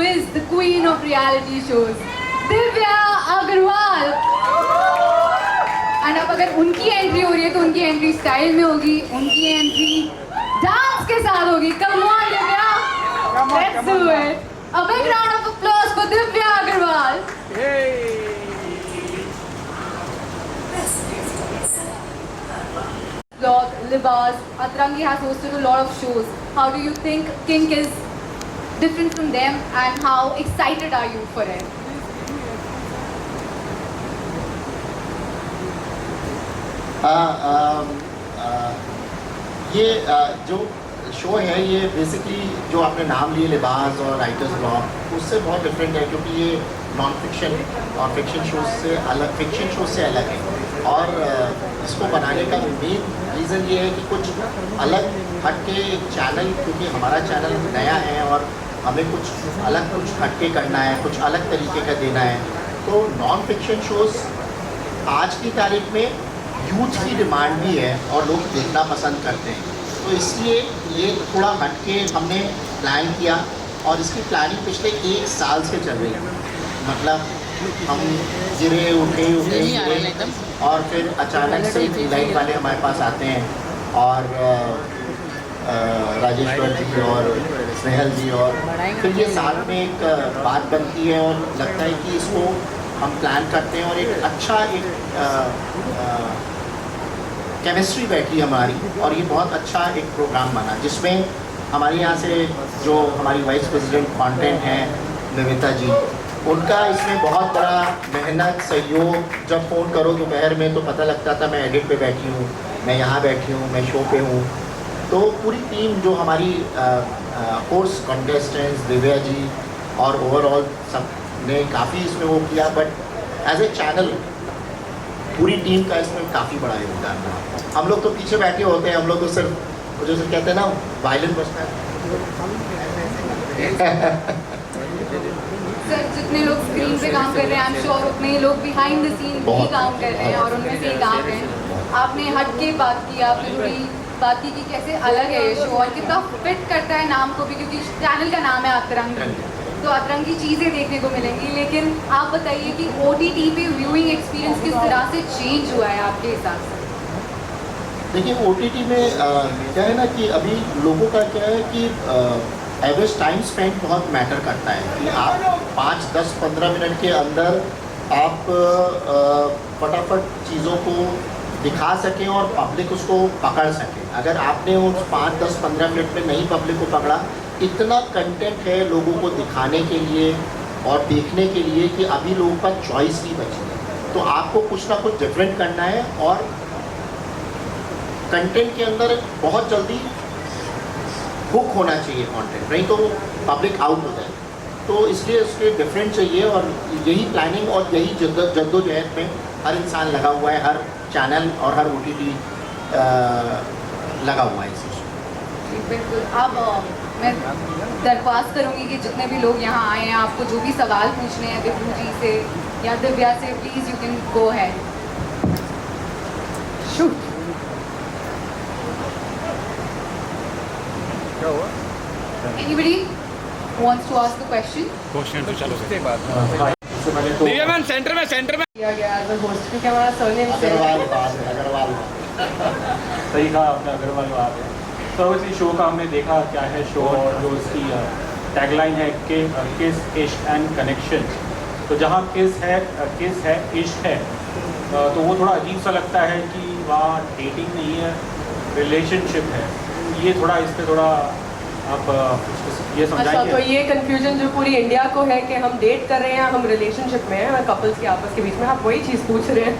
is the queen of reality shows, Divya Agarwal. And अब अगर उनकी एंट्री हो रही है तो उनकी एंट्री स्टाइल में होगी, उनकी एंट्री डांस के साथ होगी। Come on Divya, let's do it. A big round of applause for Divya Agarwal. Vlog, Libas, Atrangi has hosted a lot of shows. How do you think Kink is different from them and how excited are you for it? ये जो show है ये basically जो आपने नाम लिए लिबास और राइटर्स ब्लॉग उससे बहुत डिफरेंट है, क्योंकि ये नॉन फिक्शन और फिक्शन शोज से अलग, फिक्शन शोज से अलग है। और इसको बनाने का मेन रीज़न ये है कि कुछ अलग हटके चैनल, क्योंकि हमारा चैनल नया है और हमें कुछ अलग, कुछ हटके करना है, कुछ अलग तरीके का देना है। तो नॉन फिक्शन शोज़ आज की तारीख में यूथ की डिमांड भी है और लोग देखना पसंद करते हैं, तो इसलिए ये थोड़ा हटके हमने प्लान किया और इसकी प्लानिंग पिछले 1 साल से चल रही है। मतलब हम गिरे उठे और फिर अचानक से लाइट वाले हमारे पास आते हैं और राजेश्वर जी और स्नेहल जी, और फिर ये साथ में एक बात बनती है और लगता है कि इसको हम प्लान करते हैं और एक अच्छा केमिस्ट्री बैठी हमारी, और ये बहुत अच्छा एक प्रोग्राम बना जिसमें हमारे यहाँ से जो हमारी वाइस प्रेसिडेंट कंटेंट हैं निविता जी, उनका इसमें बहुत बड़ा मेहनत सहयोग। जब फ़ोन करो दोपहर में तो पता लगता था मैं एडिट पे बैठी हूँ, मैं यहाँ बैठी हूँ, मैं शो पे हूँ। तो पूरी टीम जो हमारी कोर्स कंटेस्टेंट्स दिव्या जी और ओवरऑल सब ने काफ़ी इसमें वो किया, बट एज ए चैनल पूरी टीम का इसमें काफ़ी बड़ा योगदान रहा। हम लोग तो पीछे बैठे होते हैं, हम लोग तो सिर्फ जो से कहते हैं ना वायलिन बजता है। सर जितने लोग स्क्रीन पे काम कर रहे हैं आई एम श्योर उतने ही लोग बिहाइंड द सीन भी काम कर रहे हैं और उनमें से एक आप हैं। आपने हट के बात की, आपने थोड़ी बात की कि कैसे अलग है ये शो और कितना फिट करता है नाम को भी, क्योंकि चैनल का नाम है अतरंगी, तो अतरंगी चीज़ें देखने को मिलेंगी। लेकिन आप बताइए कि OTT पे व्यूइंग एक्सपीरियंस किस तरह से चेंज हुआ है आपके हिसाब से? देखिए OTT में क्या है ना कि अभी लोगों का क्या है कि एवरेज टाइम स्पेंड बहुत मैटर करता है कि आप 5, 10, 15 मिनट के अंदर आप फटाफट चीज़ों को दिखा सकें और पब्लिक उसको पकड़ सके। अगर आपने उस 5, 10, 15 मिनट में नहीं पब्लिक को पकड़ा, इतना कंटेंट है लोगों को दिखाने के लिए और देखने के लिए कि अभी लोगों का चॉइस नहीं बची है। तो आपको कुछ ना कुछ डिफरेंट करना है और कंटेंट के अंदर बहुत जल्दी हुक होना चाहिए कंटेंट, नहीं तो पब्लिक आउट हो जाए। तो इसलिए उसके डिफरेंट चाहिए और यही प्लानिंग और यही जद्दोजहद में हर इंसान लगा हुआ है, हर चैनल और हर OTT लगा हुआ है इस चीज़। बिल्कुल। अब मैं दरख्वास्त करूँगी कि जितने भी लोग यहाँ आए हैं, आपको जो भी सवाल पूछने हैं विभू जी से या दिव्या से, please you can go ahead. Shoot. Anybody wants to ask a question? Question तो चलो उसके बाद दिव्या मैम सेंटर में किया गया एज अ होस्ट, क्योंकि हमारा सरनेम अग्रवाल सही कहा आपने, अग्रवाल बात है। तो इसी शो का हमने देखा क्या है शो और जो उसकी टैगलाइन है कि किस इश्क एंड कनेक्शन। तो जहाँ किस है इश्क है, तो वो थोड़ा अजीब सा लगता है कि वहाँ डेटिंग नहीं है, रिलेशनशिप है। ये थोड़ा इस पर थोड़ा आप ये समझाएंगे? अच्छा, तो ये कंफ्यूजन जो पूरी इंडिया को है कि हम डेट कर रहे हैं, हम रिलेशनशिप में हैं, कपल्स के आपस के बीच में, आप वही चीज़ पूछ रहे हैं।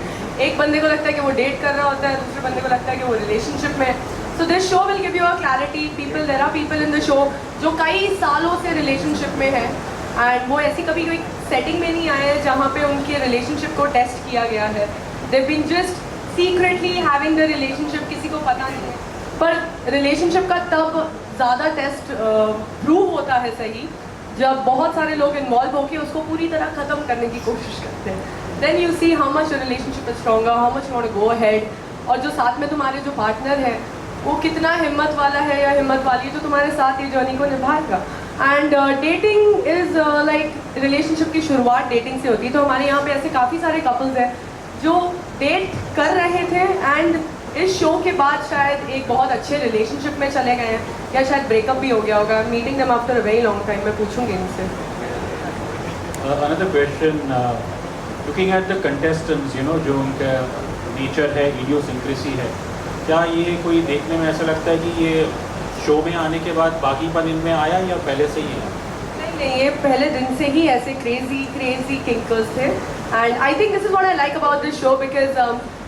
एक बंदे को लगता है कि वो डेट कर रहा होता है, दूसरे बंदे को लगता है कि वो रिलेशनशिप में है। So this show will give you a clarity. People, there are people in the show जो कई सालों से रिलेशनशिप में है एंड वो ऐसी कभी कोई सेटिंग में नहीं आए हैं जहाँ पे उनके रिलेशनशिप को टेस्ट किया गया है। They been just secretly having the relationship, किसी को पता नहीं है। पर रिलेशनशिप का तब ज़्यादा टेस्ट प्रूव होता है सही जब बहुत सारे लोग इन्वॉल्व होकर उसको पूरी तरह ख़त्म करने की कोशिश करते हैं। Then you see how much relationship is stronger, how much you want to go ahead, और जो साथ में तुम्हारे जो पार्टनर है वो कितना हिम्मत वाला है या हिम्मत वाली है जो तुम्हारे साथ ये जर्नी को निभाएगा। And dating is like relationship की शुरुआत डेटिंग से होती है। तो हमारे यहाँ पे ऐसे काफ़ी सारे कपल्स हैं जो डेट कर रहे थे एंड इस शो के बाद शायद एक बहुत अच्छे रिलेशनशिप में चले गए हैं या शायद ब्रेकअप भी हो गया होगा। Meeting them after a very long time. मैं पूछूंगी इनसे। Another question, looking at the contestants, जो उनका नेचर है, इडियोसिंक्रेसी है, क्या ये कोई देखने में ऐसा लगता है कि ये शो में आने के बाद बाकीपन इनमें आया या पहले से ही है? नहीं, ये पहले दिन से ही ऐसे क्रेजी किंकर्स थे and I think this is what I like about this show because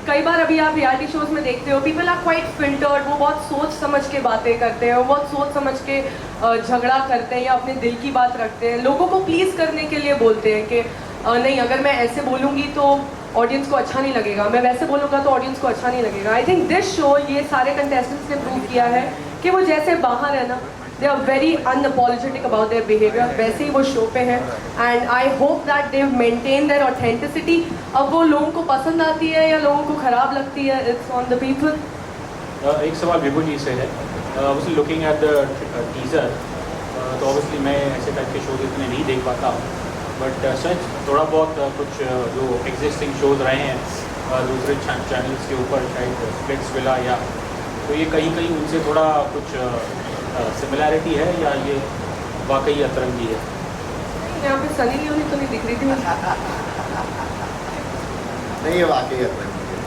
कई बार अभी आप रियलिटी शोज में देखते हो पीपल आर क्वाइट फिल्टर्ड। वो बहुत सोच समझ के बातें करते हैं, वो बहुत सोच समझ के झगड़ा करते हैं या अपने दिल की बात रखते हैं, लोगों को प्लीज़ करने के लिए बोलते हैं कि नहीं अगर मैं ऐसे बोलूँगी तो ऑडियंस को अच्छा नहीं लगेगा, मैं वैसे बोलूँगा तो ऑडियंस को अच्छा नहीं लगेगा। आई थिंक दिस शो ये सारे कंटेस्टेंट्स ने प्रूव किया है कि वो जैसे बाहर है ना, they are very unapologetic about their behaviour, वैसे ही वो शो पे है and I hope that they maintain their authenticity. अब वो लोगों को पसंद आती है या लोगों को ख़राब लगती है, इट्स ऑन द पीपल। एक सवाल विभू जी से है, obviously looking at the teaser, तो ऑब्वियसली मैं ऐसे टाइप के शोज इतने नहीं देख पाता हूँ, बट सच थोड़ा बहुत कुछ जो एग्जिस्टिंग शोज रहे हैं दूसरे चैनल्स के ऊपर, शायद फ्लिक्स विला या, तो ये कहीं कहीं उनसे थोड़ा कुछ सिमिलैरिटी है या ये वाकई अतरंगी है? यहाँ पे सनी लियोनी तो नहीं दिख रही थी। नहीं, ये वाकई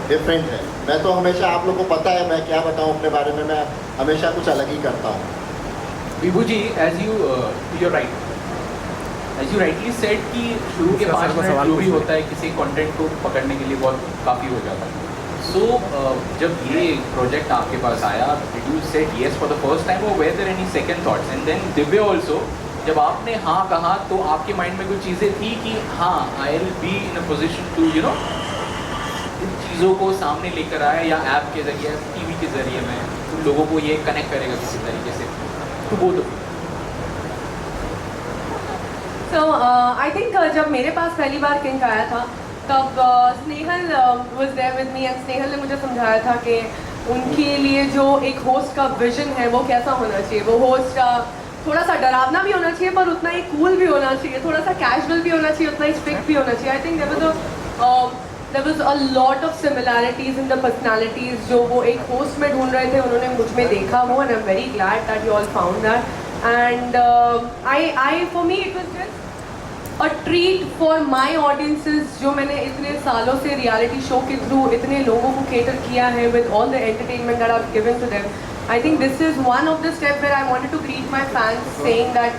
डिफरेंट है। मैं तो हमेशा, आप लोग को पता है मैं क्या बताऊं अपने बारे में, मैं हमेशा कुछ अलग ही करता हूँ। विभू जी, एज यू राइटली सेड कि शुरू के 5 मिनट जो भी होता है किसी कंटेंट को पकड़ने के लिए बहुत काफ़ी हो जाता है। सो जब ये प्रोजेक्ट आपके पास आया, did you said yes for the first time और were there any second thoughts? And then Divya also, जब आपने हाँ कहा तो आपके माइंड में कुछ चीज़ें थी कि हाँ I will be in a position to इन चीज़ों को सामने लेकर आए या ऐप के जरिए, टीवी के जरिए में उन लोगों को ये कनेक्ट करेगा किसी तरीके से, तो वो तो सो आई थिंक जब मेरे पास पहली बार किंक आया था तब Snehal was there with me and Snehal ने मुझे समझाया था कि उनके लिए जो एक होस्ट का विजन है वो कैसा होना चाहिए। वो होस्ट थोड़ा सा डरावना भी होना चाहिए पर उतना ही कूल भी होना चाहिए, थोड़ा सा कैजुअल भी होना चाहिए, उतना ही स्ट्रिक्ट भी होना चाहिए। I think there was a lot of similarities in the personalities जो वो एक होस्ट में ढूंढ रहे थे, उन्होंने मुझ में देखा वो, and I'm very glad that you all found that. And for me it was just a treat for my audiences जो मैंने इतने सालों से रियलिटी शो के थ्रू इतने लोगों को cater किया है with all the entertainment that I've given to them. I think this is one of the steps where I wanted to greet my fans saying that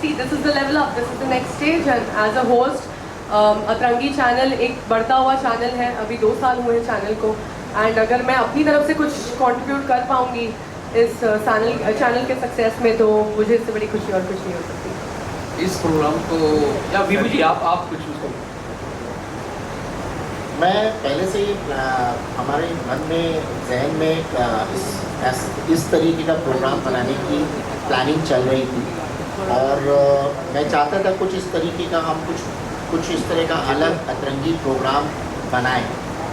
see this is the level up, this is the next stage, and as a host अतरंगी channel एक बढ़ता हुआ channel है, अभी 2 साल हुए हैं channel को, एंड अगर मैं अपनी तरफ से कुछ कंट्रीब्यूट कर पाऊंगी इस चैनल के सक्सेस में तो मुझे इससे बड़ी खुशी और कुछ नहीं हो सकती। इस प्रोग्राम को या विभू जी आप कुछ उसको? मैं पहले से ही हमारे मन में जहन में इस तरीके का प्रोग्राम बनाने की प्लानिंग चल रही थी और मैं चाहता था कुछ इस तरीके का हम कुछ इस तरह का अलग अतरंगी प्रोग्राम बनाएं।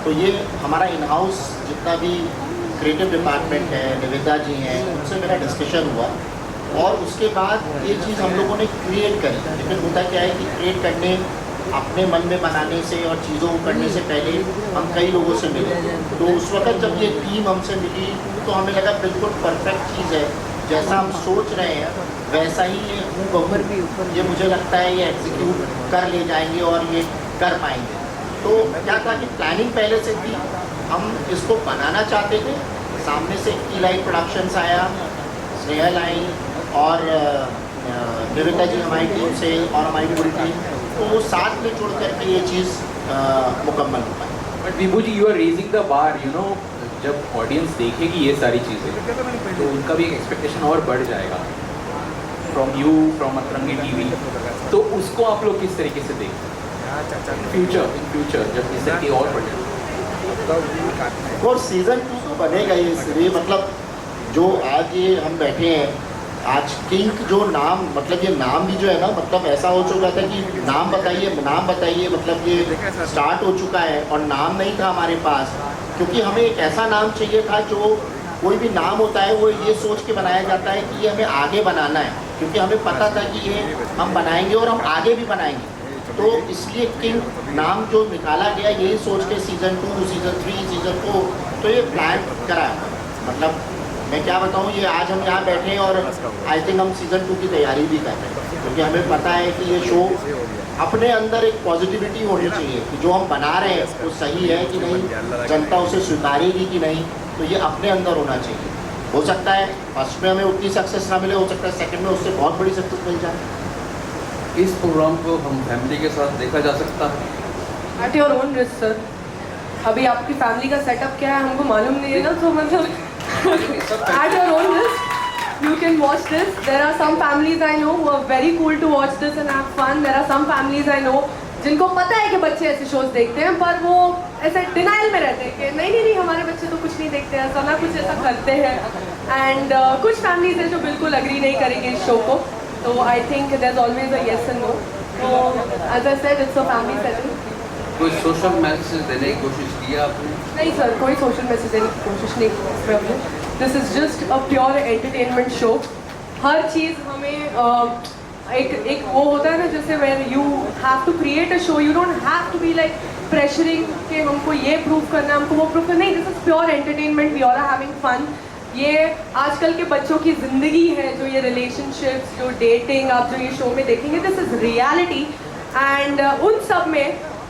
तो ये हमारा इन हाउस जितना भी क्रिएटिव डिपार्टमेंट है, निवेदा जी हैं, उनसे मेरा डिस्कशन हुआ और उसके बाद ये चीज़ हम लोगों ने क्रिएट करी। लेकिन होता क्या है कि क्रिएट करने, अपने मन में बनाने से और चीज़ों को करने से पहले हम कई लोगों से मिले, तो उस वक्त जब ये टीम हमसे मिली तो हमें लगा बिल्कुल परफेक्ट चीज़ है, जैसा हम सोच रहे हैं वैसा ही ये ये मुझे लगता है ये एग्जीक्यूट कर ले जाएंगे और ये कर पाएंगे। तो क्या था कि प्लानिंग पहले से थी, हम इसको बनाना चाहते थे, सामने से इलाइट प्रोडक्शंस आया, स्नेहल आई और निवेदा जी हमारी टीम से और हमारी पूरी टीम, तो वो साथ में जुड़ करके ये चीज़ मुकम्मल हो पाई। But Vibhu ji, you are raising the bar, जब ऑडियंस देखेगी ये सारी चीज़ें तो उनका भी एक एक्सपेक्टेशन और बढ़ जाएगा फ्रॉम यू, फ्रॉम अतरंगी टीवी, तो उसको आप लोग किस तरीके से देखते हैं इन फ्यूचर जब इस तरीके और बढ़े? और सीज़न 2 तो बनेगा ये, मतलब जो आज ये हम बैठे हैं, आज किंग जो नाम, मतलब ये नाम भी जो है ना, मतलब ऐसा हो चुका था कि नाम बताइए, मतलब ये स्टार्ट हो चुका है और नाम नहीं था हमारे पास, क्योंकि हमें एक ऐसा नाम चाहिए था जो, कोई भी नाम होता है वो ये सोच के बनाया जाता है कि ये हमें आगे बनाना है, क्योंकि हमें पता था कि ये हम बनाएंगे और हम आगे भी बनाएंगे। तो इसलिए किंग नाम जो निकाला गया यही सोच के सीज़न 2, सीज़न 3, सीज़न 4 तो ये प्लान करा। मतलब मैं क्या बताऊँ, ये आज हम यहाँ बैठे हैं और आई थिंक हम सीज़न 2 की तैयारी भी कर रहे हैं, क्योंकि हमें पता है कि ये शो अपने अंदर एक पॉजिटिविटी होनी चाहिए कि जो हम बना रहे हैं वो सही है कि नहीं, जनता उसे स्वीकारेगी कि नहीं, तो ये अपने अंदर होना चाहिए। हो सकता है फर्स्ट में हमें उतनी सक्सेस ना मिले, हो सकता है सेकंड में उससे बहुत बड़ी सक्सेस मिल जाए। इस प्रोग्राम को हम फैमिली के साथ देखा जा सकता है? Eight your own risk sir. अभी आपकी फैमिली का सेटअप क्या है हमको मालूम नहीं है ना, तो मतलब at your own risk you can watch this. There are some families I know who are very cool to watch this and have fun. There are some families I know जिनको पता है कि बच्चे ऐसे शोज देखते हैं, पर वो ऐसे डिनाइल में रहते हैं कि नहीं हमारे बच्चे तो कुछ नहीं देखते, ऐसा ना कुछ ऐसा करते हैं। एंड कुछ फैमिलीज हैं जो बिल्कुल अग्री नहीं करेंगे इस शो को, तो I think there is always a yes and no. तो as I said it's a family setting. कोई सोशल मैसेज देने की कोशिश की आपने? नहीं सर, कोई सोशल मैसेज देने की कोशिश नहीं की हमने। This is just a pure entertainment show. हर चीज़ हमें एक वो होता है ना, जैसे when you have to create a show, you don't have to be like pressuring कि हमको ये प्रूव करना है, हमको वो प्रूव करना। नहीं, this is pure entertainment, we are having fun. ये आजकल के बच्चों की ज़िंदगी है, जो ये रिलेशनशिप्स, जो डेटिंग आप जो ये शो में देखेंगे, दिस इज़ रियलिटी। एंड उन सब में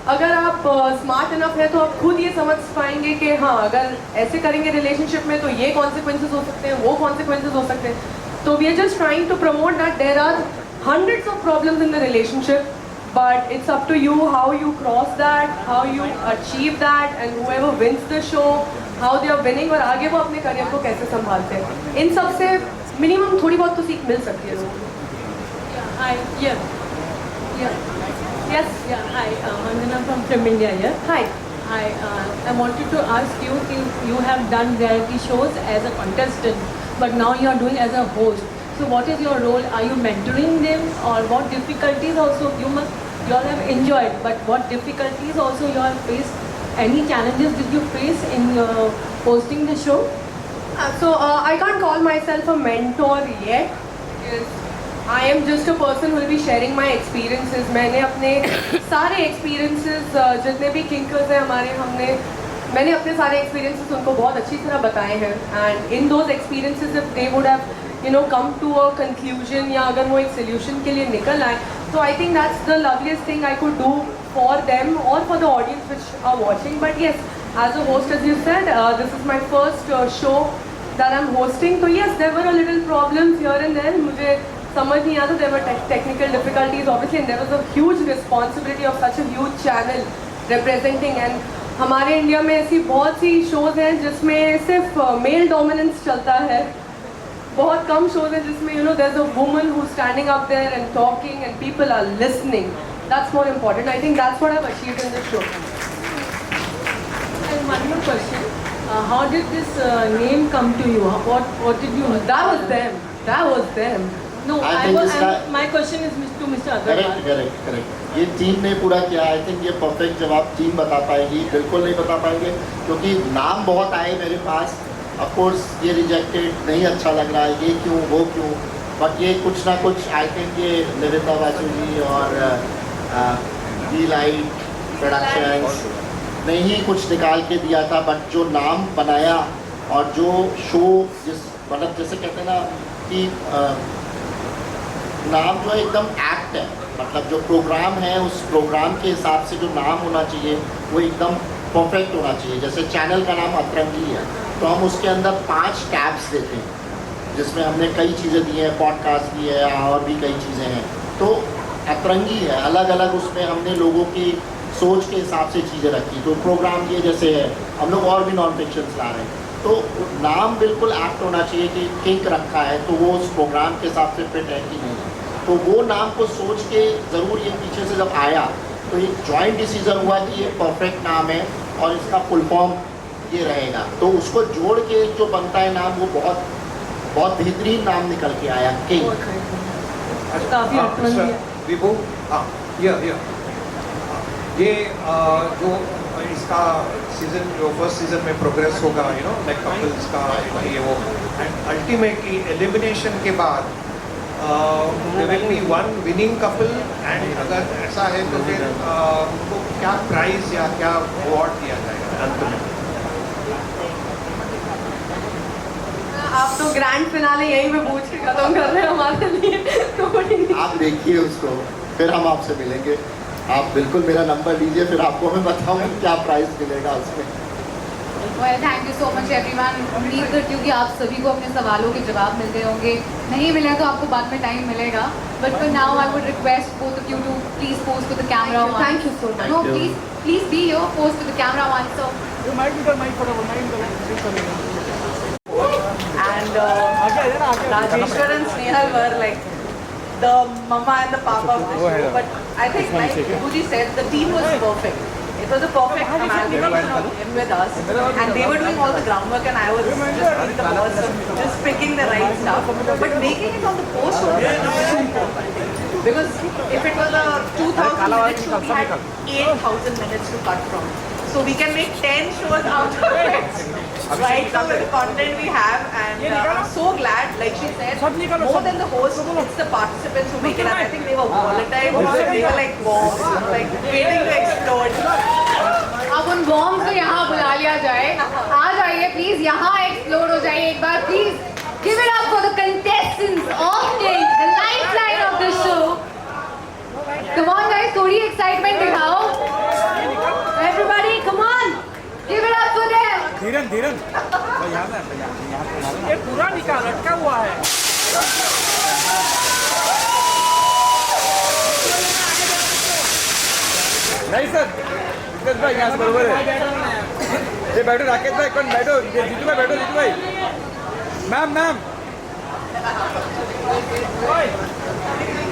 अगर आप स्मार्ट इनफ है तो आप खुद ये समझ पाएंगे कि हाँ, अगर ऐसे करेंगे रिलेशनशिप में तो ये कॉन्सिक्वेंसेज हो सकते हैं, वो कॉन्सिक्वेंसेज हो सकते हैं। तो we are just trying to promote that there are hundreds of problems in the relationship, but it's up to you how you cross that, how you achieve that, and whoever wins the show, how they are winning, और आगे वो अपने career को कैसे संभालते हैं। इन सब से मिनिमम थोड़ी बहुत तो सीख मिल सकती है लोगों को। Hi, yeah. Yes. Yeah, hi, Vandana from Film India here. Hi. Hi, I wanted to ask you if you have done reality shows as a contestant, but now you are doing as a host. So what is your role? Are you mentoring them, or what difficulties also you all have enjoyed, but what difficulties also you have faced? Any challenges did you face in hosting the show? So I can't call myself a mentor yet, because I am just a person who will be sharing my experiences. मैंने अपने सारे experiences जितने भी kinkers हैं हमारे, मैंने अपने सारे experiences उनको बहुत अच्छी तरह बताए हैं, and in those experiences if they would have come to a conclusion, या अगर वो एक solution के लिए निकल आए, so I think that's the loveliest thing I could do for them or for the audience which are watching. But yes, as a host, as you said, this is my first show that I'm hosting. So yes, there were a little problems here and there. मुझे समझ नहीं आता, there were technical difficulties obviously, and there was a huge responsibility of such a huge channel representing. And हमारे India में ऐसी बहुत सी shows हैं जिसमें सिर्फ male dominance चलता है। बहुत कम शोज हैं जिसमें there's a woman who's standing up there and talking and people are listening. That's more important. I think that's what I've achieved in this show. And one more question. How did this name come to you? What did you? That was them. That was them. No, I think my question is to Mr. Agarwal. Correct. ये team ने पूरा किया। I think ये perfect जवाब team बता पाएगी, बिल्कुल नहीं बता पाएंगे, क्योंकि नाम बहुत आए मेरे पास। ऑफ कोर्स ये रिजेक्टेड, नहीं अच्छा लग रहा है, ये क्यों वो क्यों, बट ये कुछ ना कुछ आई थिंक ये निविता बासु जी और वी लाइट प्रोडक्शंस ने ही कुछ निकाल के दिया था। बट जो नाम बनाया और जो शो मतलब जैसे कहते हैं ना कि नाम जो है एकदम एक्ट है, मतलब जो प्रोग्राम है उस प्रोग्राम के हिसाब से जो नाम होना चाहिए वो एकदम परफेक्ट होना चाहिए। जैसे चैनल का नाम अतरंगी है, तो हम उसके अंदर 5 टैब्स देते हैं जिसमें हमने कई चीज़ें दी हैं, पॉडकास्ट भी है और भी कई चीज़ें हैं। तो अतरंगी है, अलग अलग उसमें हमने लोगों की सोच के हिसाब से चीज़ें रखी। तो प्रोग्राम ये जैसे है, हम लोग और भी नॉन फिक्शंस ला रहे हैं, तो नाम बिल्कुल एक्ट होना चाहिए कि किंक रखा है तो वो उस प्रोग्राम के हिसाब से फिट है कि नहीं। तो वो नाम को सोच के ज़रूर ये पीछे से जब आया तो एक जॉइंट डिसीज़न हुआ कि ये परफेक्ट नाम है और इसका फुल फॉर्म ये रहेगा। तो उसको जोड़ के जो बनता है नाम, वो बहुत बहुत बेहतरीन नाम निकल के आया, किंग। काफी विभू, ये जो इसका सीजन जो फर्स्ट सीजन में प्रोग्रेस होगा, लाइक कपल्स का ये वो, एंड अल्टीमेटली एलिमिनेशन के बाद there will be one winning couple and अगर ऐसा है तो फिर उनको क्या प्राइज या क्या अवार्ड दिया जाएगा अंत में? आप तो ग्रैंड फिनाले यहीं पे पूछ के खत्म कर रहे हैं हमारे लिए। आप देखिए उसको, फिर हम आपसे मिलेंगे। आप बिल्कुल मेरा नंबर लीजिए, फिर आपको मैं बताऊंगा क्या प्राइस मिलेगा उसमें। Well, thank you so much everyone। उम्मीद करती हूँ कि आप सभी को अपने सवालों के जवाब मिल गए होंगे। नहीं मिले तो आपको बाद में टाइम मिलेगा। But for now, I would request both of you to please pose for the camera. Thank you so much. No, please be here. Pose for the camera one. So. And Rajeshwar and Snehal were like the mama and the papa of the show. But I think, like Vibhuji said, the team was perfect. It was a perfect amalgamation of him with us, and they were doing all the groundwork, and I was just being the boss of just picking the right stuff. But making it on the post was super. Because if it was a 2,000 minute show, we had 8,000 minutes to cut from. So we can make 10 shows out of it. Right now with the content we have, and I'm so glad, like she said, more than the host, it's the participants who make it. And I think they were volatile, they were like bombs, like waiting to explode. अब उन bomb को यहाँ बुला लिया जाए। आ जाइए please, यहाँ explore हो जाइए एक बार please. Give it up for the contestants of the lifeline of the show. Come on guys, थोड़ी एक्साइटमेंट दिखाओ। Everybody, come on, give it up for them. Dhiran ये पूरा निकाल लटका हुआ है। नहीं सर, विकास भाई यहाँ से बरोबर है। ये बैठो राकेश भाई, कौन बैठो, जीतू भाई बैठो, जीतू भाई। मैम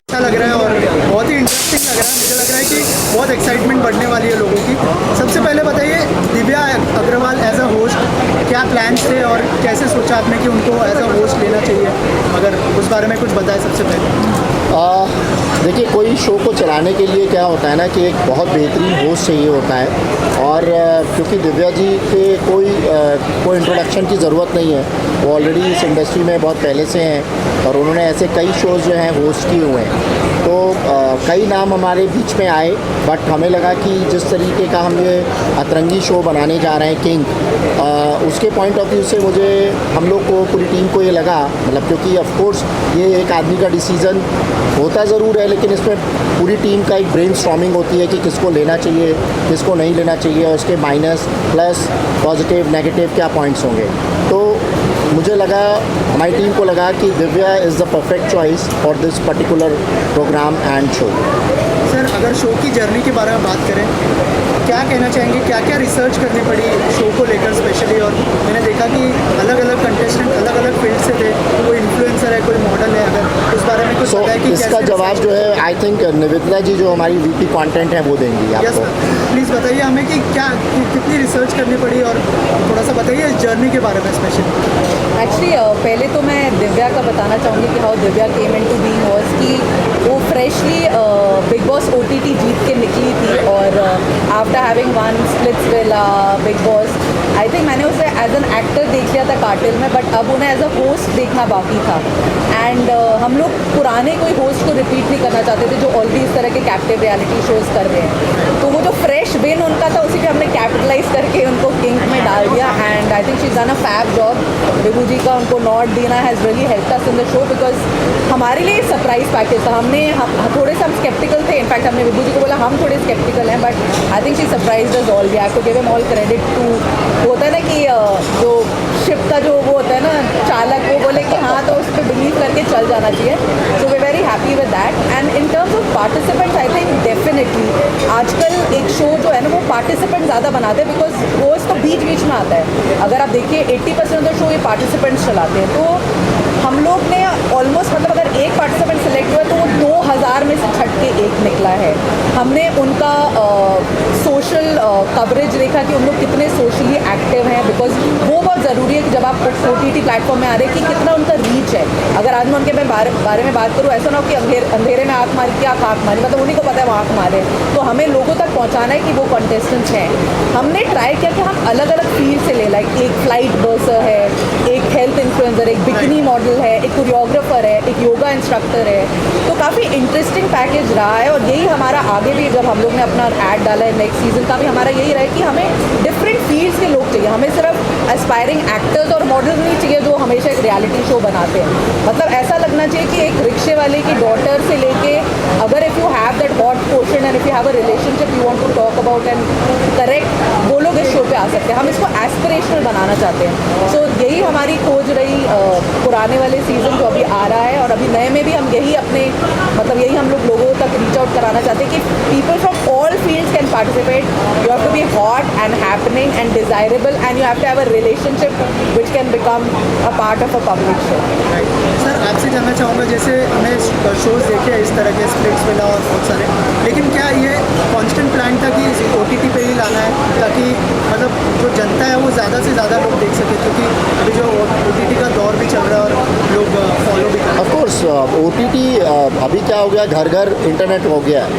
अच्छा लग रहा है और बहुत ही इंटरेस्टिंग लग रहा है। मुझे लग रहा है कि बहुत एक्साइटमेंट बढ़ने वाली है लोगों की। सबसे पहले बताइए, Divya Agarwal as a host क्या प्लान्स थे और कैसे सोचा आपने कि उनको एज अ होस्ट लेना चाहिए, अगर उस बारे में कुछ बताएं सबसे पहले। देखिए, कोई शो को चलाने के लिए क्या होता है ना कि एक बहुत बेहतरीन होस्ट चाहिए होता है। और क्योंकि दिव्या जी के कोई इंट्रोडक्शन की ज़रूरत नहीं है, वो ऑलरेडी इस इंडस्ट्री में बहुत पहले से हैं और उन्होंने ऐसे कई शोज़ जो हैं होस्ट किए हुए हैं। तो कई नाम हमारे बीच में आए, बट हमें लगा कि जिस तरीके का हम ये अतरंगी शो बनाने जा रहे हैं किंग, उसके पॉइंट ऑफ व्यू से मुझे हम लोग को पूरी टीम को ये लगा, मतलब क्योंकि ऑफ कोर्स ये एक आदमी का डिसीज़न होता ज़रूर है, लेकिन इसमें पूरी टीम का एक ब्रेनस्टॉर्मिंग होती है कि किसको लेना चाहिए, किसको नहीं लेना चाहिए, और उसके माइनस प्लस पॉजिटिव नेगेटिव क्या पॉइंट्स होंगे। तो मुझे लगा, हमारी टीम को लगा कि Divya is the perfect choice for this particular program and show. Sir, अगर शो की जर्नी के बारे में बात करें, क्या कहना चाहेंगे, क्या क्या रिसर्च करनी पड़ी शो को लेकर स्पेशली? और मैंने देखा कि अलग अलग कंटेस्टेंट अलग अलग फील्ड से थे, कोई इन्फ्लुएंसर है, कोई मॉडल है, अगर उस बारे में कुछ पता है कि इसका जवाब जो है आई थिंक निवेदिता जी जो हमारी वीपी कंटेंट है वो देंगी आपको। प्लीज़ बताइए हमें कि कितनी रिसर्च करनी पड़ी और थोड़ा सा बताइए इस जर्नी के बारे में स्पेशली। एक्चुअली पहले तो मैं दिव्या का बताना चाहूँगी कि how Divya came in to being was कि वो फ्रेशली बिग बॉस OTT जीत के निकली थी, और after having one Splitsvilla Bigg Boss, I think मैंने उसे एज एन एक्टर देख लिया था कार्टेल में, बट अब उन्हें एज अ होस्ट देखना बाकी था। एंड हम लोग पुराने कोई होस्ट को रिपीट नहीं करना चाहते थे जो ऑलरेडी इस तरह के कैप्टिव रियलिटी शोज़ कर रहे हैं। तो वो जो फ्रेश विन उनका था, उसी पे हमने कैपिटलाइज करके उनको किंग में डाल दिया। And I think she is done a fab job. Vibhu ji का उनको नॉट देना has really helped us in the show, because हमारे लिए सरप्राइज पैकेज था। हम थोड़े से हम स्केप्टिकल थे, इनफैक्ट हमने विभू जी को बोला हम थोड़े स्केप्टिकल हैं, but I think she surprise us all. We have to give him all credit to, होता है ना कि जो शिप का जो वो होता है ना चालक, वो बोले कि हाँ तो उस पर बिलीव करके चल जाना चाहिए। So we very happy with that. And in terms of participants, I think definitely आजकल एक शो जो है ना वो पार्टिसिपेंट ज़्यादा बनाते हैं, बिकॉज होस्ट तो बीच बीच में आता है। अगर आप देखिए 80% ऑफ द शो ये पार्टिसिपेंट्स चलाते हैं। तो हम लोग ने ऑलमोस्ट, मतलब अगर एक पार्टिसिपेंट सेलेक्ट हुआ तो वो 2000 में से छट के एक निकला है। हमने उनका सोशल सोशल कवरेज देखा कि उन लोग कितने सोशली एक्टिव हैं, बिकॉज वो बहुत ज़रूरी है कि जब आप OTT प्लेटफॉर्म में आ रहे हैं कि कितना उनका रीच है। अगर आज मैं उनके बारे में बात करूँ, ऐसा ना हो कि अंधेरे में आँख मारी, क्या आँख मारी, मतलब उन्हीं को पता है वो आँख मारे। तो हमें लोगों तक पहुँचाना है कि वो कंटेस्टेंट्स हैं। हमने ट्राई किया कि हम अलग अलग फील्ड से ले, लाइक एक फ्लाइट बर्सर है, एक हेल्थ इन्फ्लुएंसर, एक बिकनी मॉडल है, एक कोरियोग्राफर है, एक योगा इंस्ट्रक्टर है। तो काफ़ी इंटरेस्टिंग पैकेज रहा है और यही हमारा आगे भी, जब हम लोग ने अपना ऐड डाला है नेक्स्ट सीजन का भी, हमारा यही रहा है कि हमें डिफरेंट फील्ड्स के लोग चाहिए। हमें सिर्फ एस्पायरिंग एक्टर्स और मॉडल्स नहीं चाहिए जो हमेशा एक रियलिटी शो बनाते हैं। मतलब ऐसा लगना चाहिए कि एक रिक्शे वाले की डॉटर से लेके, अगर if you have that hot question and if you have a relationship you want to talk about and correct, वो लोग इस शो पे आ सकते हैं। हम इसको एस्पिरेशनल बनाना चाहते हैं। सो यही हमारी खोज रही पुराने वाले सीज़न जो अभी आ रहा है, और अभी नए में भी हम यही अपने, मतलब यही हम लोग लोगों तक रीच आउट कराना चाहते हैं कि people from all fields can participate. You have to be hot and happening and desirable and you have to have a relationship which can become a part of a public show. Sir आपसे जानना चाहूँगा, जैसे हमने shows देखे हैं इस तरह के, स्प्लिट्सविला और बहुत सारे, लेकिन क्या ये कॉन्स्टेंट प्लान था कि OTT पे ही लाना है ताकि मतलब जो जनता है वो ज़्यादा से ज़्यादा लोग देख सके, क्योंकि अभी जो OTT का दौर भी चल रहा है और लोग फॉलो भी कर रहे हैं। ऑफकोर्स OTT अभी क्या हो गया, घर घर इंटरनेट हो गया है,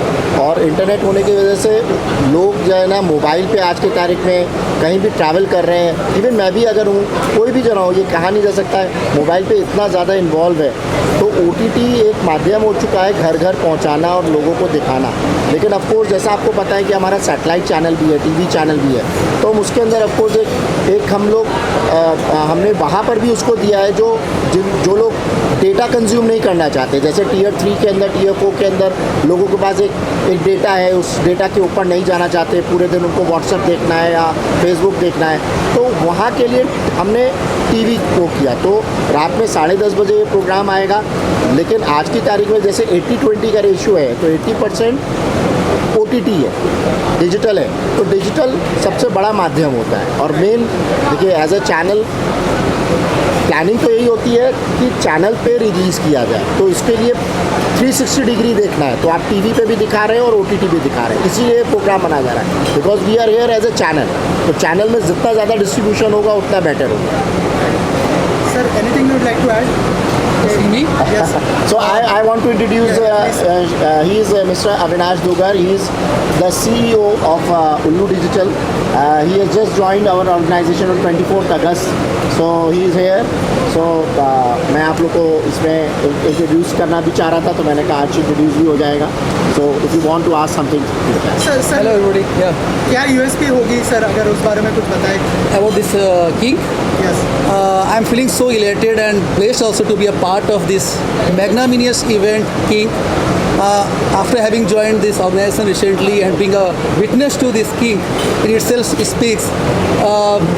और इंटरनेट होने की वजह से लोग जो है ना मोबाइल पे आज की तारीख में कहीं भी ट्रैवल कर रहे हैं। इवन मैं भी अगर हूँ, कोई भी जना हो, ये कहा नहीं जा सकता है, मोबाइल पे इतना ज़्यादा इन्वॉल्व है। तो OTT एक माध्यम हो चुका है घर घर पहुँचाना और लोगों को दिखाना। लेकिन ऑफकोर्स जैसा आपको पता है कि हमारा सैटेलाइट चैनल भी है, TV चैनल भी है, तो हम उसके अंदर ऑफकोर्स एक हम लोग हमने वहाँ पर भी उसको दिया है जो लोग डेटा कंज्यूम नहीं करना चाहते। जैसे Tier 3 के अंदर, Tier 4 के अंदर लोगों के पास एक डेटा है, उस डेटा के ऊपर नहीं जाना चाहते, पूरे दिन उनको WhatsApp देखना है या Facebook देखना है, तो वहाँ के लिए हमने TV को किया। तो रात में 10:30 बजे ये प्रोग्राम आएगा। लेकिन आज की तारीख में जैसे 80-20 का रेशियो है, तो 80% OTT है, डिजिटल है। तो डिजिटल सबसे बड़ा माध्यम होता है। और मेन देखिए, एज ए चैनल प्लानिंग तो यही होती है कि चैनल पे रिलीज़ किया जाए, तो इसके लिए 360 डिग्री देखना है। तो आप TV पे भी दिखा रहे हैं और OTT भी दिखा रहे हैं, इसीलिए प्रोग्राम बना जा रहा है। Because we are here as a channel, तो चैनल में जितना ज़्यादा डिस्ट्रीब्यूशन होगा उतना बेटर होगा। Sir anything you would like to add? Me? Yes. So I want to introduce, he is Mr. Avinash Dugar. He is the CEO of Ullu Digital. He has just joined our organization on 24th August. So he is here. So मैं आप लोग को इसमें introduce करना भी चाह रहा था, तो मैंने कहा आज इंट्रोड्यूस भी हो जाएगा। So if you want to ask something, sir Hello everybody. Yeah. क्या USP होगी सर, अगर उस बारे में कुछ बताएं? About this king, Yes. I'm feeling so elated and blessed also to be a part of this magnanimous event, King. After having joined this organization recently and being a witness to this King, it itself speaks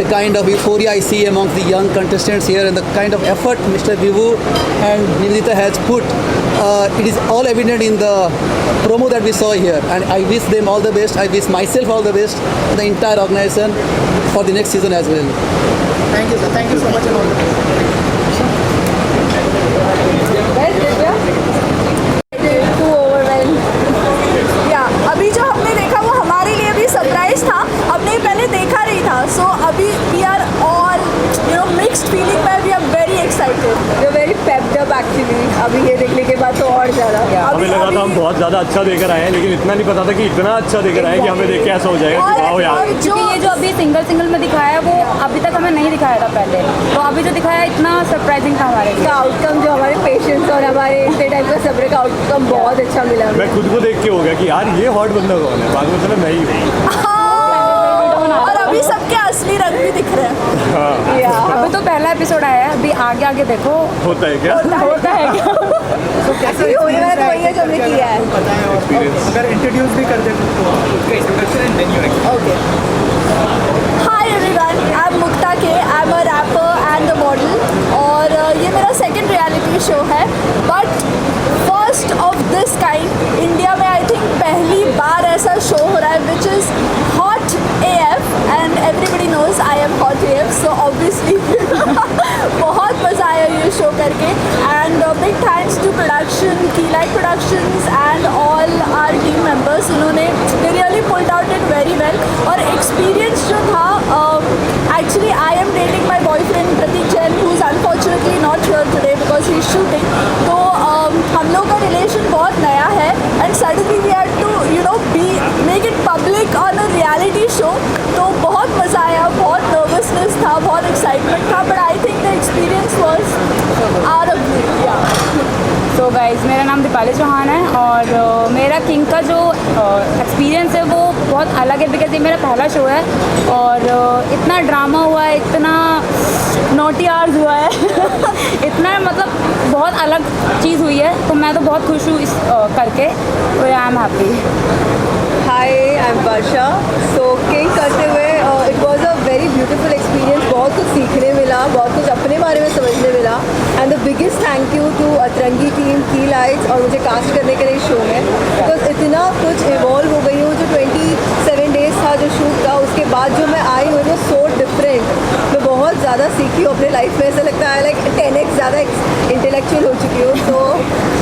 the kind of euphoria I see amongst the young contestants here and the kind of effort Mr. Vivu and Nivedita has put. It is all evident in the promo that we saw here, and I wish them all the best. I wish myself all the best, the entire organization for the next season as well. Thank you sir. Thank you so much and all the best. अभी जो हमने देखा वो हमारे लिए भी surprise था, हमने पहले देखा नहीं था। सो अभी we are all mixed feeling में, we are very excited, we are very pepped up actually. अभी ये देखने के बाद तो और ज़्यादा हमें लगा था हम बहुत ज़्यादा अच्छा देख कर आए हैं, लेकिन इतना नहीं पता था कि इतना अच्छा देख कर आए कि हमें देख के ऐसा हो जाएगा कि वाओ यार। क्योंकि ये जो अभी सिंगल में दिखाया है वो अभी तक हमें नहीं दिखाया था पहले, तो अभी जो दिखाया इतना सरप्राइजिंग था हमारे लिए। आउटकम जो हमारे पेशेंस और हमारे इतने टाइप का सब्र का आउटकम बहुत अच्छा मिला। मैं खुद को देख के हो गया कि यार ये हॉट बंदा कौन है, बाद में चला मैं ही हूँ। और अभी सबके असली रंग भी दिख रहे हैं। अभी तो पहला एपिसोड आया है, अभी आगे आगे देखो होता है क्या, होता है क्या। कैसे होने वाला तो वही है जो हमने किया है। पता है, और अगर इंट्रोड्यूस भी कर दें तो Okay. Hi everyone, I'm Mukta K. I'm a rapper and a model. और ये मेरा सेकंड रियलिटी शो है, but first of this kind. India में आई थिंक पहली बार ऐसा शो हो रहा है which is hot AF and everybody knows I am hot AF, so obviously बहुत मज़ा आया ये शो करके। And big thanks to production, Keylight Productions and all our team members. उन्होंने they really pulled out it very well. Show, तो बहुत मज़ा आया, बहुत नर्वसनेस था, बहुत एक्साइटमेंट था, but I think the experience was out of so guys, मेरा नाम दीपाली चौहान है और मेरा किंग का जो एक्सपीरियंस है वो बहुत अलग है, बिकॉज ये मेरा पहला शो है और इतना ड्रामा हुआ है, इतना नोटी आवर्स हुआ है इतना मतलब बहुत अलग चीज़ हुई है, तो मैं तो बहुत खुश हूँ इस करके, तो I am happy. Hi, I am Varsha. So king करते हुए it was a very beautiful experience, बहुत कुछ सीखने मिला, बहुत कुछ अपने बारे में समझने मिला, and the biggest thank you to Atrangi team, की लाइट्स और मुझे कास्ट करने के लिए शो में, बिकॉज इतना कुछ इवॉल्व हो गई हूँ। जो 27 डेज था जो शूट था, उसके बाद जो मैं आई हूँ वो सो डिफरेंट, मैं बहुत ज़्यादा सीखी हूँ अपने लाइफ में, ऐसा लगता है लाइक 10x ज़्यादा इंटेलेक्चुअल हो चुकी हूँ, so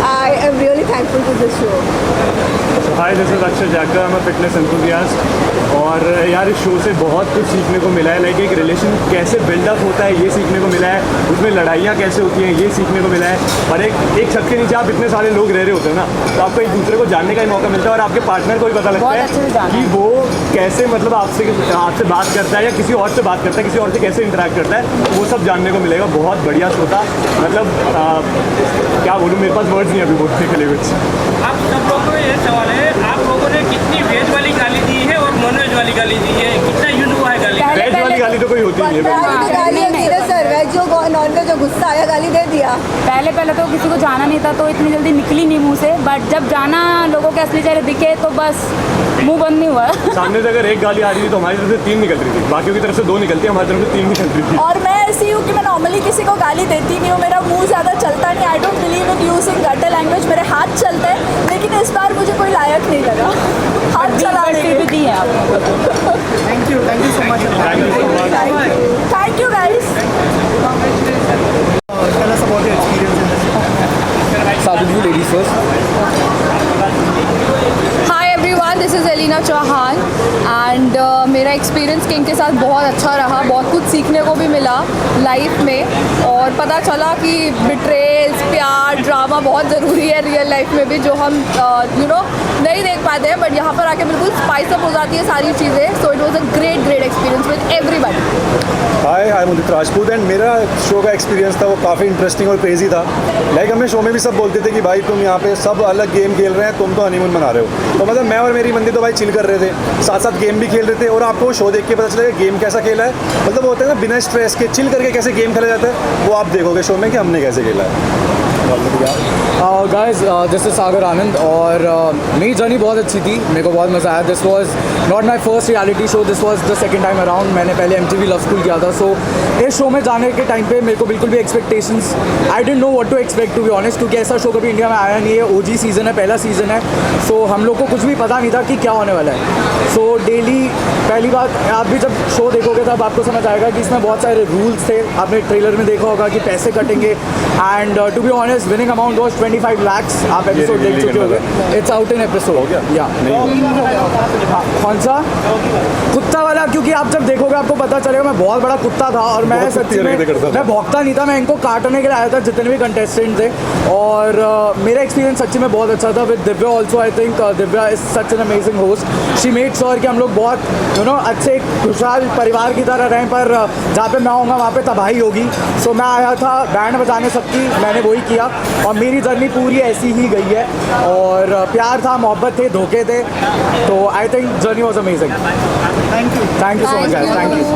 I am really thankful to this show. Hi, this is Akshay Jakar, मैं फिटनेस एंथुसियास्ट और यार इस शो से बहुत कुछ सीखने को मिला है। लाइक एक रिलेशन कैसे बिल्डअप होता है ये सीखने को मिला है, उसमें लड़ाइयाँ कैसे होती हैं ये सीखने को मिला है, और एक छत के नीचे आप इतने सारे लोग रह रहे होते हैं ना, तो आपको एक दूसरे को जानने का ही मौका मिलता है और आपके पार्टनर को भी पता लगता है कि वो कैसे मतलब आपसे बात करता है या किसी और से बात करता है, किसी और से कैसे इंटरेक्ट करता है, वो सब जानने को मिलेगा। बहुत बढ़िया शो था, मतलब क्या बोलूँ, मेरे पास वर्ड्स नहीं अभी बोलने के लिए कुछ। आप सब लोगों को ये सवाल है, आप लोगों ने कितनी वेज वाली गाली दी है और नॉन वेज वाली गाली दी है, कितना यूज हुआ है गाली? वेज वाली गाली तो कोई होती नहीं है सर, वेज जो नॉन वेज जो गुस्सा आया गाली दे दिया। पहले तो किसी को जाना नहीं था, तो इतनी जल्दी निकली नहीं मुंह से, बट जब जाना लोगों के असली चेहरे दिखे तो बस मुंह बंद नहीं हुआ सामने से अगर एक गाली आ रही थी तो हमारी तरफ से 3 निकल रही थी, बाकियों की तरफ से 2 निकलती है, हमारी तरफ से 3 निकल रही थी। और मैं ऐसी हूँ कि मैं नॉर्मली किसी को गाली देती नहीं हूँ, मेरा मुंह ज़्यादा चलता नहीं, I don't believe in using gutter language, मेरे हाथ चलते हैं, लेकिन इस बार मुझे कोई लायक नहीं लगा हाथ चलाने के। दी है आपको। Thank you so much. Thank you guys. Tell us about your experience in this. Start with you ladies first. Hi everyone, this is Elina Chauhan and मेरा एक्सपीरियंस किंग के साथ बहुत अच्छा रहा, बहुत कुछ सीखने को भी मिला लाइफ में, और पता चला कि बिट्रेस, प्यार, ड्रामा बहुत ज़रूरी है रियल लाइफ में भी, जो हम नहीं देख पाते हैं, बट यहाँ पर आके बिल्कुल स्पाइस अप हो जाती है सारी चीज़ें। So it was a great experience with everybody. Hi, I am Udit Rajput and मेरा शो का एक्सपीरियंस था वो काफ़ी इंटरेस्टिंग और क्रेजी था। लाइक हमें शो में भी सब बोलते थे कि भाई तुम यहाँ पे सब अलग गेम खेल रहे हैं, तुम तो हनीमून मना रहे हो, तो मतलब मैं और मेरी बंदी तो भाई चिल कर रहे थे, साथ साथ गेम भी खेल रहे थे, और आपको शो देख के पता चलेगा गेम कैसा खेला है, मतलब होता है ना बिना स्ट्रेस के चिल करके कैसे गेम खेला जाता है, वो आप देखोगे शो में कि हमने कैसे खेला है। गाइस, दिस इज सागर आनंद और मेरी जर्नी बहुत अच्छी थी, मेरे को बहुत मज़ा आया। This was not my first reality show, this was the second time around. मैंने पहले MTV लव स्कूल किया था, सो इस शो में जाने के टाइम पे मेरे को बिल्कुल भी expectations, I didn't know what to expect to be honest, क्योंकि ऐसा शो कभी इंडिया में आया नहीं है, OG सीज़न है, पहला सीज़न है, सो हम लोग को कुछ भी पता नहीं था कि क्या होने वाला है। सो डेली पहली बात, आप भी जब शो देखोगे तब आपको समझ आएगा कि इसमें बहुत सारे रूल्स थे, आपने ट्रेलर में देखा होगा कि पैसे कटेंगे, and to be honest winning amount was 25 lakhs। आप एपिसोड देख चुके होंगे, इट्स आउट इन एपिसोड या कौन सा कुत्ता वाला, क्योंकि आप जब देखोगे आपको पता चलेगा मैं बहुत बड़ा कुत्ता था, और मैं सच्ची में मैं भौंकता नहीं था, मैं इनको काटने के लिए आया था जितने भी कंटेस्टेंट थे, और मेरा एक्सपीरियंस सच्ची में बहुत अच्छा था with Divya also. I think Divya is such an amazing host, she made sure कि हम लोग बहुत अच्छे खुशहाल परिवार की तरह रहें, पर जहाँ पे मैं आऊँगा वहाँ पे तबाही होगी। सो मैं आया था बैंड बजाने सबकी, मैंने वही किया, और मेरी जर्नी पूरी ऐसी ही गई है, और प्यार था, मोहब्बत थे, धोखे थे, तो I think journey was amazing. Thank you so much guys,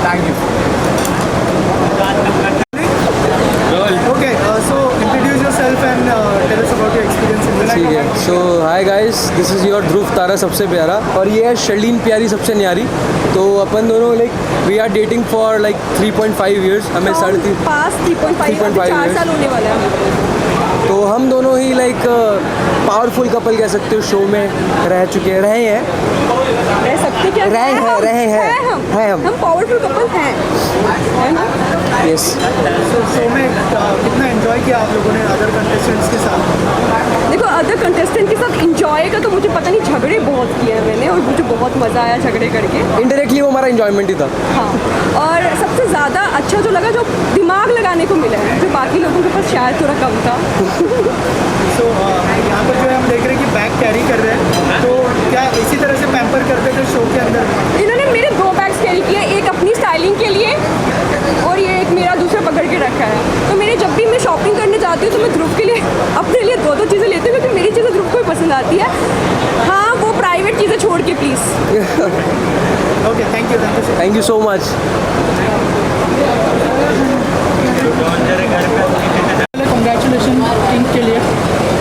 thank you. Okay, so introduce yourself and tell us about your experience in this. ठीक है, so hi guys, this is your Dhruv Tara सबसे प्यारा, और ये है शर्लीन प्यारी सबसे न्यारी। तो अपन दोनों like we are dating for like 3.5 years, हमें 3.5 साल होने वाला है। तो हम दोनों ही लाइक पावरफुल कपल कह सकते हो, शो में रह चुके रहे हैं, रह सकते क्या, रहे हैं हम पावरफुल कपल हैं, है ना? यस। शो में कितना एंजॉय किया आप लोगों ने अदर कंटेस्टेंट्स के साथ? देखो, अदर कंटेस्टेंट के साथ इंजॉय का तो मुझे पता नहीं, झगड़े बहुत किए हैं मैंने, और मुझे बहुत मज़ा आया झगड़े करके। इनडायरेक्टली वो हमारा इंजॉयमेंट ही था। हाँ, और सबसे ज़्यादा अच्छा जो लगा, जो दिमाग लगाने को मिला है, जो बाकी लोगों के पास शायद थोड़ा कम था। सो यहाँ पर जो है हम देख रहे हैं कि बैग कैरी कर रहे हैं, तो क्या इसी तरह से पैम्पर करते थे शो के अंदर? पसंद आती है। हाँ, वो प्राइवेट चीज़ें छोड़ के please. Okay, thank you. Thank you so much. Congratulation king के लिए।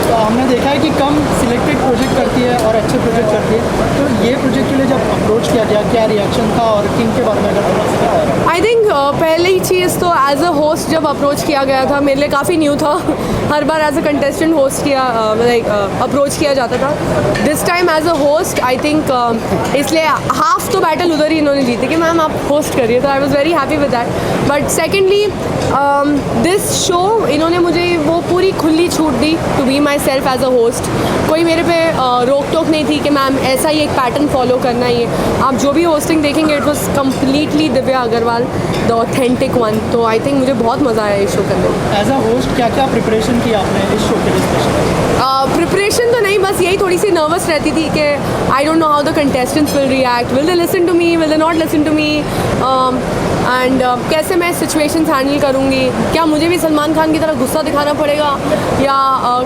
तो हमने देखा है कि कम सिलेक्टेड प्रोजेक्ट करती है और अच्छे प्रोजेक्ट करती है, तो ये प्रोजेक्ट के लिए जब अप्रोच किया गया क्या रिएक्शन था, और किंग के बारे में अगर आई थिंक पहली चीज़ तो एज अ होस्ट जब अप्रोच किया गया था मेरे लिए काफ़ी न्यू था। हर बार एज अ कंटेस्टेंट होस्ट किया अप्रोच किया जाता था। This time as a host I think इसलिए हाफ तो बैटल उधर ही इन्होंने जीती कि मैम आप होस्ट करिए, तो I was very happy with that. But secondly this show इन्होंने मुझे वो पूरी खुली छूट दी to be myself as a host. कोई मेरे पे रोक टोक नहीं थी कि मैम ऐसा ही एक पैटर्न फॉलो करना ही है। आप जो भी होस्टिंग देखेंगे it was completely Divya Agarwal, the authentic one. तो आई थिंक मुझे बहुत मज़ा आया इस शो करने में। एज अ होस्ट क्या क्या प्रिपरेशन की आपने इस शो के लिए स्पेशल? प्रिपरेशन तो नहीं, बस यही थोड़ी सी नर्वस रहती थी कि I don't know how the contestants will react, will they listen to me, will they not listen to me, and कैसे मैं सिचुएशंस हैंडल करूँगी। क्या मुझे भी सलमान खान की तरह गुस्सा दिखाना पड़ेगा या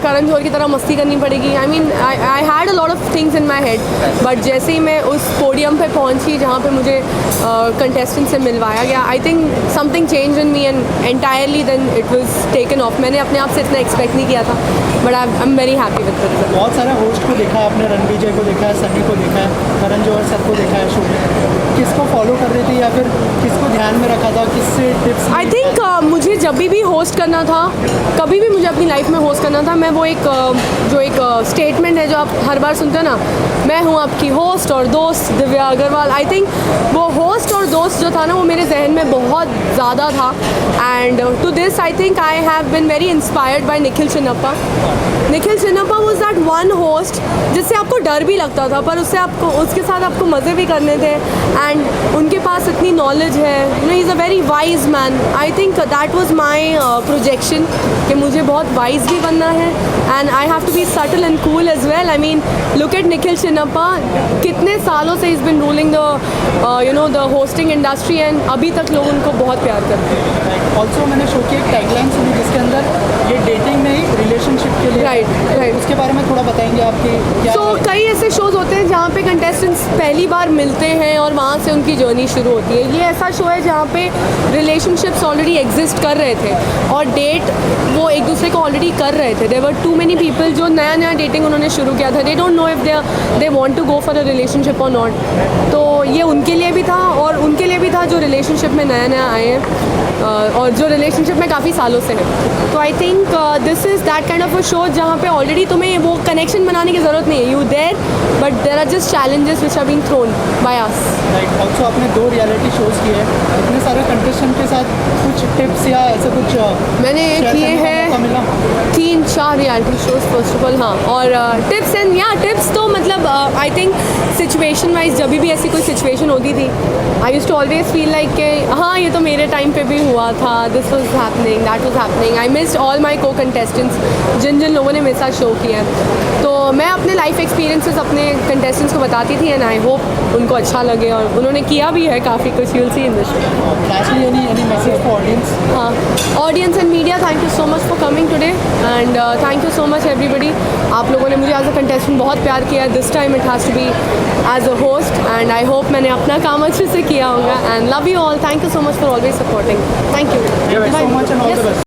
करण जौहर की तरह मस्ती करनी पड़ेगी? I mean I had a lot of things in my head, but जैसे ही मैं उस पोडियम पे पहुंची जहाँ पे मुझे कंटेस्टेंट से मिलवाया गया, I think something change in me and entirely then it was taken off. मैंने अपने आप से इतना एक्सपेक्ट नहीं किया था, but I am very happy with it. बहुत सारे होस्ट को देखा है आपने, रणविजय को देखा है, सनी को देखा है, करण जौहर सर को देखा है शो में। किसको फॉलो कर रहे थे या फिर किसको ध्यान में रखा था, किससे टिप्स? आई थिंक मुझे जब भी होस्ट करना था, कभी भी मुझे अपनी लाइफ में होस्ट करना था, मैं वो एक जो एक स्टेटमेंट है जो आप हर बार सुनते हो ना, मैं हूँ आपकी होस्ट और दोस्त दिव्या अग्रवाल। आई थिंक वो होस्ट और दोस्त जो था ना वो मेरे जहन में बहुत ज़्यादा था। And to this I think I have been very inspired by Nikhil Chinnappa. Nikhil Chinnappa was that one host जिससे आपको डर भी लगता था, पर उससे आपको उसके साथ आपको मज़े भी करने थे। एंड उनके पास इतनी नॉलेज है, you know he is a very wise man. I think that was my projection कि मुझे बहुत वाइज भी बनना है and I have to be subtle and cool as well. I mean look at Nikhil Chinnappa, कितने सालों से is been ruling the you know the hosting industry and अभी तक लोग उनको बहुत प्यार करते हैं। ऑल्सो मैंने शो की एक टैगलाइन सुनी जिसके अंदर ये डेटिंग नहीं रिलेशनशिप के लिए, राइट, उसके बारे में थोड़ा बताएंगे आपकी क्या? तो कई ऐसे शोज़ होते हैं जहाँ पे कंटेस्टेंट्स पहली बार मिलते हैं और वहाँ से उनकी जर्नी शुरू होती है। ये ऐसा शो है जहाँ पे रिलेशनशिप्स ऑलरेडी एग्जिस्ट कर रहे थे और डेट वो एक दूसरे को ऑलरेडी कर रहे थे। There were too many people जो नया नया डेटिंग उन्होंने शुरू किया था, they don't know if they want to go for a relationship और नॉट। तो ये उनके लिए भी था और उनके लिए भी था जो रिलेशनशिप में नया नया आए हैं और जो रिलेशनशिप में काफ़ी सालों से हैं। तो I think this is that kind of a show जहाँ पे ऑलरेडी तुम्हें वो कनेक्शन बनाने की ज़रूरत नहीं है। You there but there are just challenges which are being thrown by us. Right, also आपने 2 रियलिटी शोज़ किए हैं, इतने सारे कंटेस्टेंट के साथ कुछ टिप्स या ऐसे कुछ मैंने किए हैं 3-4 reality shows first of all. हाँ, और टिप्स एंड या टिप्स तो मतलब आई थिंक सिचुएशन वाइज जब भी ऐसी कोई सिचुएशन होती थी I used to always feel like कि हाँ ये तो मेरे टाइम पे भी हुआ था, this was happening, that was happening. I missed all my को कंटेस्टेंट्स जिन जिन लोगों ने मेरे साथ शो किया है। तो मैं अपने लाइफ एक्सपीरियंसेस अपने कंटेस्टेंट्स को बताती थी एंड आई होप उनको अच्छा लगे और उन्होंने किया भी है काफ़ी कुछ। You will see in the show. Lastly any message for audience? हाँ, audience and media, thank you so much for coming today and thank you so much everybody. आप लोगों ने मुझे एज अ कंटेस्टेंट बहुत प्यार किया। This time it has to be as a host and I hope मैंने अपना काम अच्छे से किया होगा and love you all. Thank you so much for always supporting. Thank you.